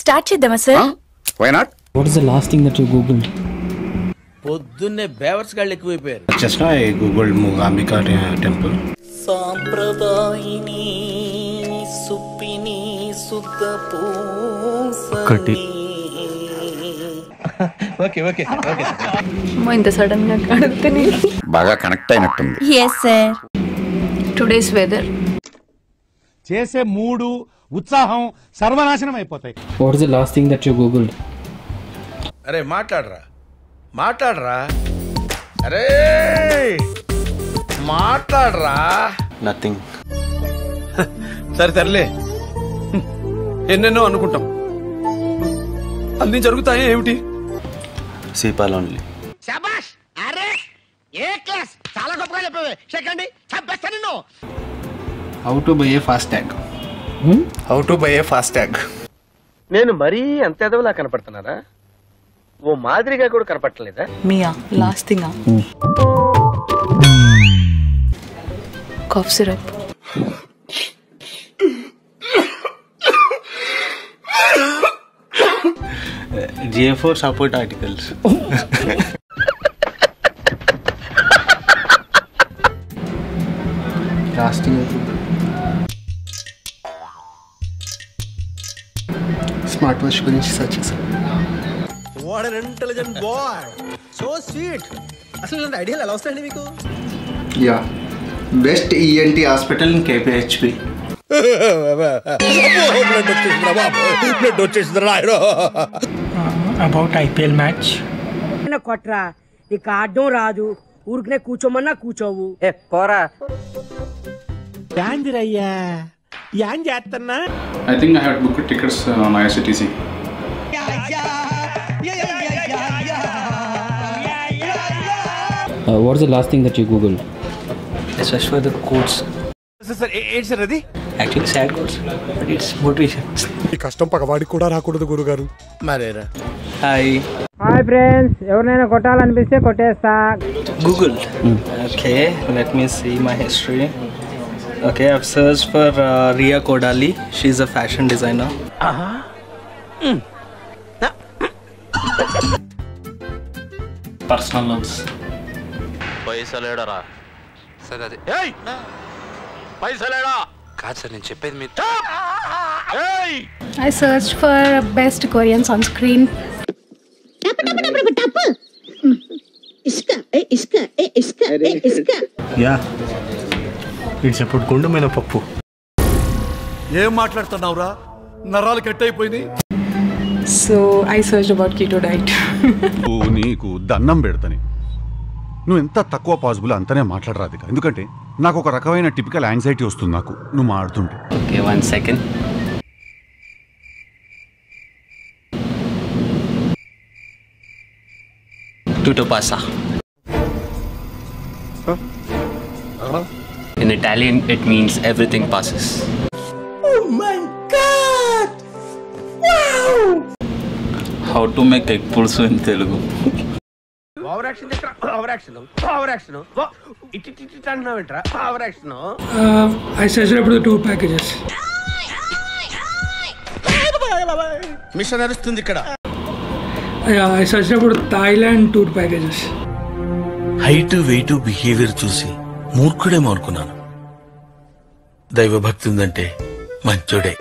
Start చేద్దామా sir? Why not? What is the last thing that you googled? పొద్దున్నే బేవర్స్ గాళ్ళు ఎక్కువైపోయారు. Just now I googled Mookambika temple. సాంప్రదాయిని సుప్పిని సుద్ద పూసని. Okay okay okay. ఇంత సడన్ గా అడుగుతూనే బాగా కనెక్ట్ అయినట్టుంది. yes sir. టుడేస్ వెదర్ చేసే మూడు ఉత్సాహం సర్వనాశనం అయిపోతాయి. What is the last thing that you googled? అరే మాట్లాడరా మాట్లాడరా, అరే మాట్లాడరా. నథింగ్. సరే సర్లే, ఎన్నెన్నో అనుకుంటాం, అన్ని జరుగుతాయి ఏమిటి? సీపాల్ ఓన్లీ. శభాష్. అరే ఏ క్లాస్, చాలా గొప్పగా చెప్పావే. సెకండ్ చంపేస్తా నిన్ను. How to buy a fast tag. How to buy a fast tag. నేను మరీ అంత ఎదవలా కనపడుతున్నారా? ఓ మాదిరిగా కూడా కనపడలేదా? మియా last thing cough syrup. GA4 support articles. Last smart watch గురించి సర్చ్ చేశాను. What an intelligent boy, so sweet. అసలు ఇలాంటి ఐడియాలు ఎలా వస్తాయండి మీకు? Yeah, best ENT hospital in KPHP. Blood వచ్చేసింది. About IPL match. కొట్రా నీకు ఆడడం రాదు, ఊరికనే కూర్చోమన్నా కూర్చోవు. పోరా. యాందిరయ్యా యాన్ చేస్తున్నా. I think I had booked tickets on IRCTC. What is the last thing that you googled? I searched for the quotes. Sir ఏంటి సార్ అది? Actually sad quotes, but it's motivation. ఈ కష్టం పగవాడికి కూడా రాకూడదు గురుగారు. మరేరా. Hi. హాయ్ ఫ్రెండ్స్, ఎవరినైనా కొట్టాలనిపిస్తే కొట్టేస్తా. Googled. Okay, let me see my history. Okay, I've searched for Ria Kodali. She's a fashion designer. Personal notes. పైసలేడరా sir? అది పైసలేడా కాదు సార్, నేను చెప్పేది మీరు. I searched for best Korean sunscreen. Yeah. It's about గుండమైన పప్పు. ఏం మాట్లాడుతున్నావురా? నరాలు కట్ అయిపోయింది. So I searched about keto diet. నీకు దండం పెడతాని, నువ్వు ఎంత తక్కువ పాసిబుల్ అంతనే మాట్లాడరాదు. ఎందుకంటే నాకు ఒక రకమైన టిపికల్ యాంగ్జైటీ వస్తుంది నాకు నువ్వు మాట్లాడుతుంటే. Okay, 1 second. Tutto passa. In Italian, it means everything passes. Oh my God! Wow! How to make egg pulsu in Telugu? Over action చేస్తా. ఓవర్ యాక్షన్ ఓవర్ యాక్షన్ ఇటు ఇటు అంటున్నావు ఏంట్రా? Over action. I searched for the tour packages. Machine నడుస్తుంది ఇక్కడ. Yeah, I searched for Thailand tour packages. Height weight behaviour చూసి మూర్ఖుడేమో అనుకున్నాను. దైవభక్తి ఉందంటే మంచోడే.